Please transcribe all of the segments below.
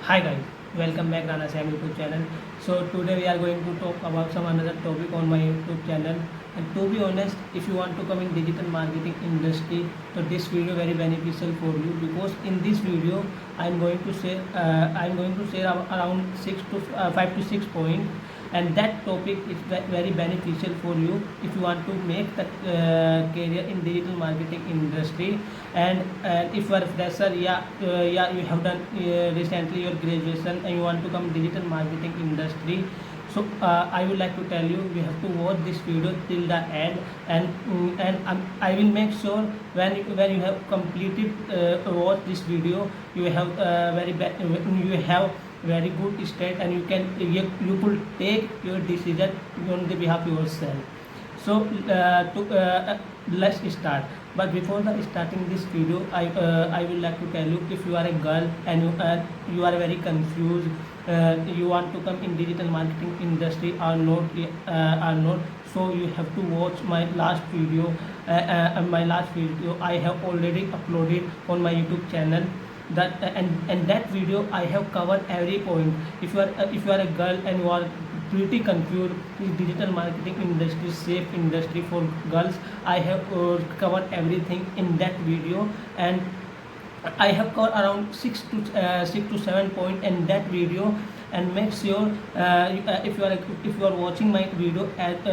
Hi guys, welcome back Rana Sam YouTube channel. So today we are going to talk about some another topic on my YouTube channel. And to be honest, if you want to come in digital marketing industry, so this video very beneficial for you because in this video I'm going to share around 5 to 6 points, and that topic is very beneficial for you if you want to make the career in digital marketing industry. And if you are a fresher, you have done recently your graduation and you want to come digital marketing industry. So I would like to tell you have to watch this video till the end, and I will make sure when you have completed watch this video, you have you have very good state, and you could take your decision on the behalf of yourself. So let's start. But before the starting this video, I would like to tell you, if you are a girl and you are very confused, you want to come in digital marketing industry or not, so you have to watch my last video. I have already uploaded on my YouTube channel. And that video I have covered every point. If you are a girl and you are pretty confused, is digital marketing industry safe industry for girls, I have covered everything in that video. And I have covered around 6 to 7 points in that video. And make sure if you are watching my video and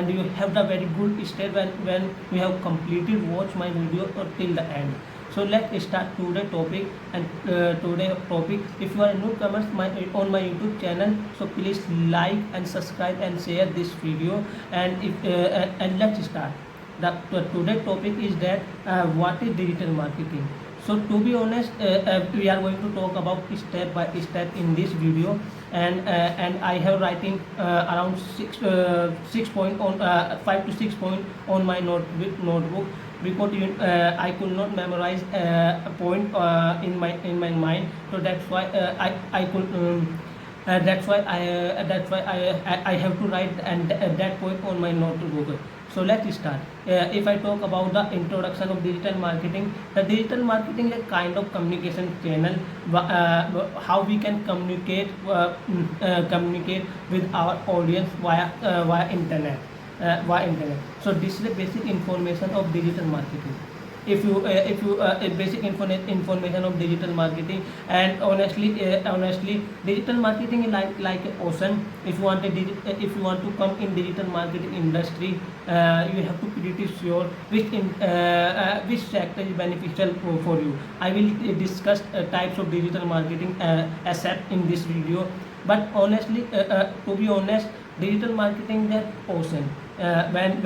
you have the very good step when you have completed watch my video or till the end. So let's start today topic. And today topic, if you are a newcomer on my YouTube channel, so please like and subscribe and share this video. And let's start. The today topic is that what is digital marketing. So to be honest, we are going to talk about step by step in this video. And I have writing around 5 to 6 points on my notebook, because I could not memorize a point in my mind. So that's why I could that's why I have to write and that point on my notebook. So let's start. If I talk about the introduction of digital marketing, the digital marketing is a kind of communication channel, how we can communicate with our audience via internet. So this is the basic information of digital marketing. If you basic information of digital marketing. And honestly, digital marketing is like an ocean. If you want to come in digital marketing industry, you have to be pretty sure which sector is beneficial for you. I will discuss types of digital marketing asset in this video. But honestly, to be honest, digital marketing is an ocean. When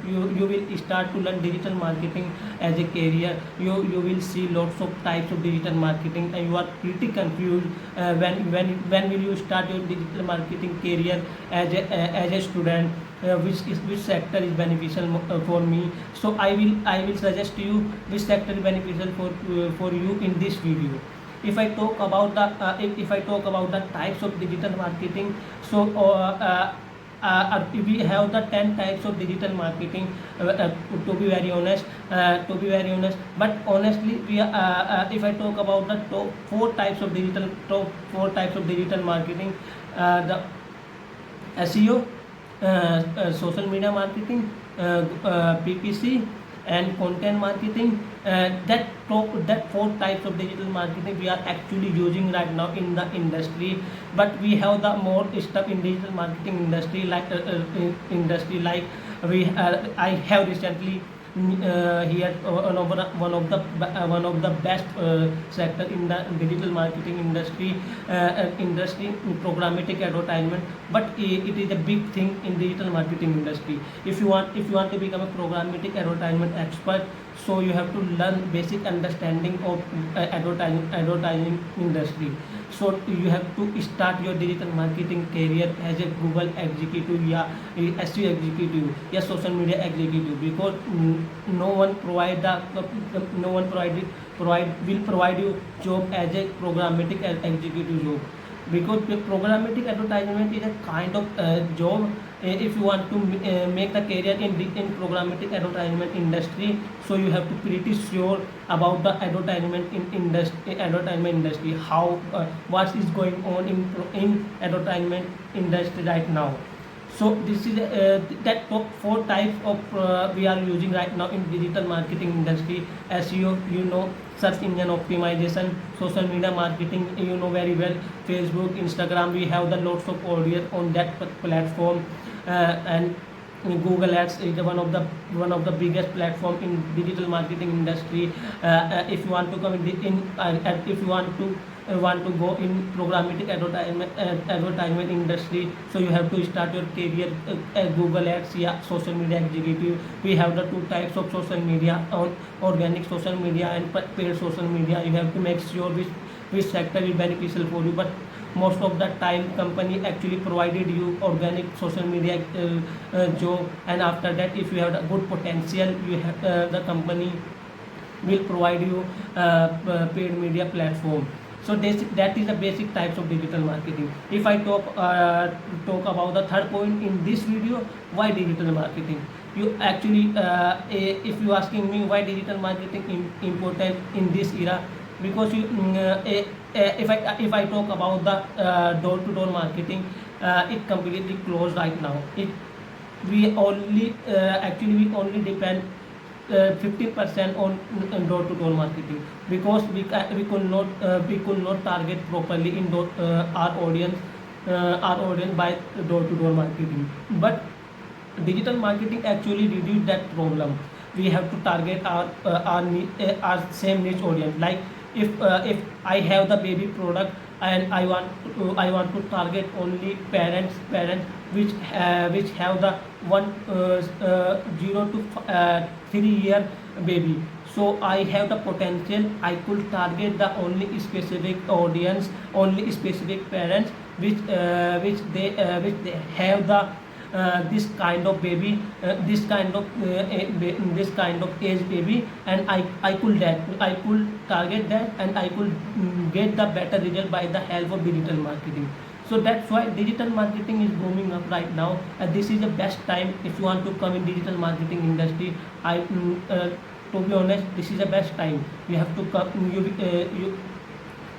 you will start to learn digital marketing as a career, you will see lots of types of digital marketing, and you are pretty confused when will you start your digital marketing career as a student. Which sector is beneficial for me. So I will suggest to you which sector is beneficial for you in this video. If I talk about the types of digital marketing, so we have the 10 types of digital marketing. To be very honest, but honestly, if I talk about the top 4 types of digital marketing, the SEO, social media marketing, PPC, and content marketing. That 4 types of digital marketing we are actually using right now in the industry. But we have the more stuff in digital marketing industry, like I have recently here one of the best sector in the digital marketing industry, programmatic advertisement. But it is a big thing in digital marketing industry. If you want to become a programmatic advertisement expert, so you have to learn basic understanding of advertising industry. So you have to start your digital marketing career as a Google executive, SEO executive, social media executive, because no one will provide you job as a programmatic executive job. because the programmatic advertisement is a kind of job. If you want to make the career in programmatic advertisement industry, so you have to pretty sure about the advertisement industry, how what is going on in advertisement industry right now. So this is that top four types of we are using right now in digital marketing industry. SEO, you know, search engine optimization, social media marketing, you know very well. Facebook, Instagram, we have the lots of audience on that platform, and Google Ads is one of the biggest platform in digital marketing industry. If you want to come if you want to go in programmatic advertisement industry, so you have to start your career at Google Ads, yeah, social media executive. We have the two types of social media, on organic social media and paid social media. You have to make sure which sector is beneficial for you, but most of the time company actually provided you organic social media job, and after that if you have a good potential, you have the company will provide you paid media platform. So that is the basic types of digital marketing. If I talk about the third point in this video, why digital marketing, you actually if you asking me why digital marketing important in this era, because if I talk about the door-to-door marketing, it completely closed right now. We only actually we only depend 50% on door-to-door marketing, because we could not target properly in our audience by door-to-door marketing. But digital marketing actually reduce that problem. We have to target our same niche audience. Like if I have the baby product and I want to target only parents which have the 0 to 3 year baby, so I have the potential. I could target the only specific audience, only specific parents which they have the this kind of baby, this kind of age baby, and I could target that, and I could get the better result by the help of digital marketing. So that's why digital marketing is booming up right now, and this is the best time if you want to come in digital marketing industry. To be honest, this is the best time. You have to come.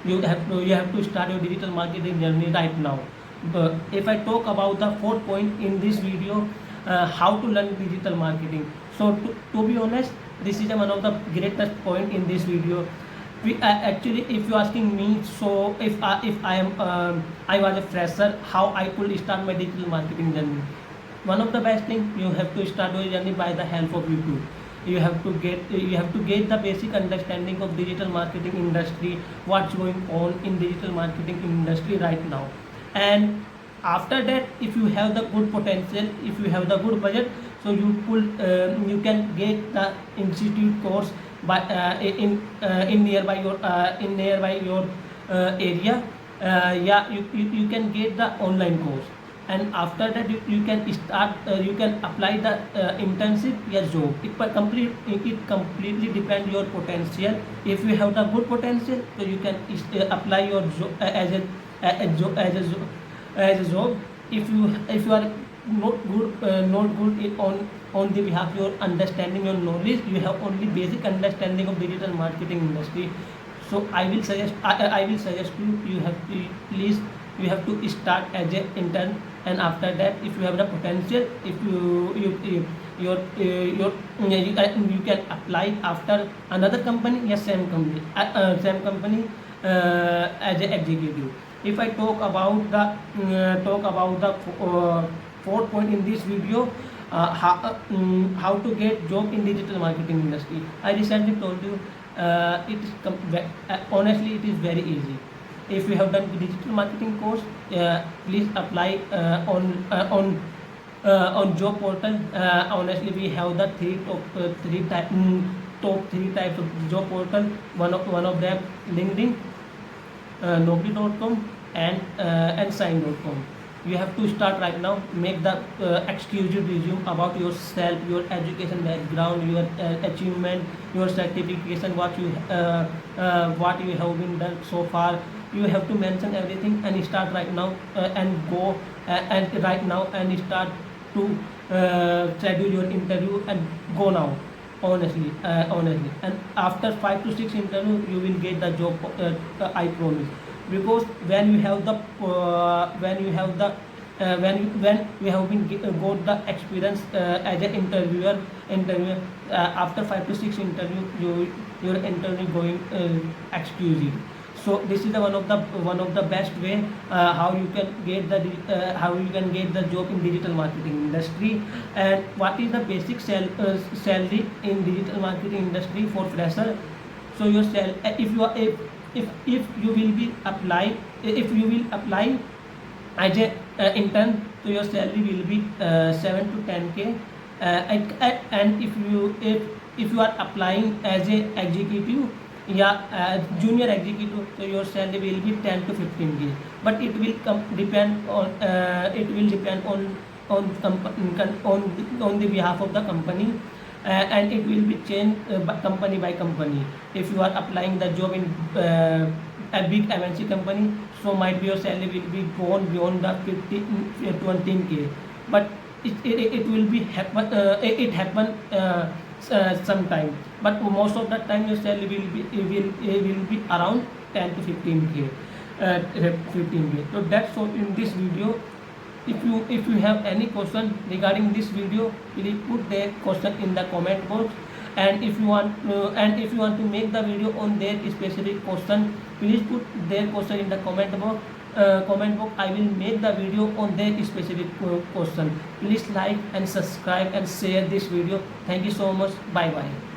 You have to start your digital marketing journey right now. But if I talk about the fourth point in this video, how to learn digital marketing. So to be honest, this is one of the greatest point in this video. Actually, if you're asking me, so if I was a fresher, how I could start my digital marketing journey. One of the best thing, you have to start your journey by the help of YouTube. You have to get the basic understanding of digital marketing industry, what's going on in digital marketing industry right now. And after that, if you have the good potential, if you have the good budget, so you can get the institute course by in nearby your area. Yeah, you can get the online course, and after that you can start you can apply the internship, yes, job. It completely depends your potential. If you have the good potential, so you can apply your job as a job. If you are not good on the behalf of your understanding, your knowledge, you have only basic understanding of digital marketing industry, so I will suggest you have to please you have to start as an intern, and after that if you have the potential, if you can apply after another company, yes, same company as an executive. If I talk about the fourth point in this video, how to get job in digital marketing industry. I recently told you, honestly it is very easy. If you have done the digital marketing course, please apply on job portal. Honestly, we have the top three types of job portal. One of them LinkedIn, Naukri.com, and Sign.com. you have to start right now. Make the exclusive resume about yourself, your education background, your achievement, your certification, what you have been done so far. You have to mention everything and start right now, and go and right now and start to schedule your interview and go now. Honestly, and after 5 to 6 interview you will get the job, I promise. Because when you have the when you have been got the experience as an interviewer, after 5 to 6 interview, your interview going exclusive. So this is the one of the best way how you can get the job in digital marketing industry. And what is the basic salary in digital marketing industry for fresher? So your if you are if you will be apply if you will apply as a intern, so your salary will be 7 to 10K. And if you are applying as a executive, junior executive, so your salary will be 10 to 15K. But it will depend on the behalf of the company, and it will be changed company by company. If you are applying the job in a big MNC company, so might be your salary will be gone beyond the 20K. But it will be happen, it happen sometime, but most of the time your salary will be around 10 to 15K. 15K. So that's all in this video. If you have any question regarding this video, please put their question in the comment box. And if you want to make the video on their specific question, please put their question in the comment box. I will make the video on their specific question. Please like and subscribe and share this video. Thank you so much. Bye bye.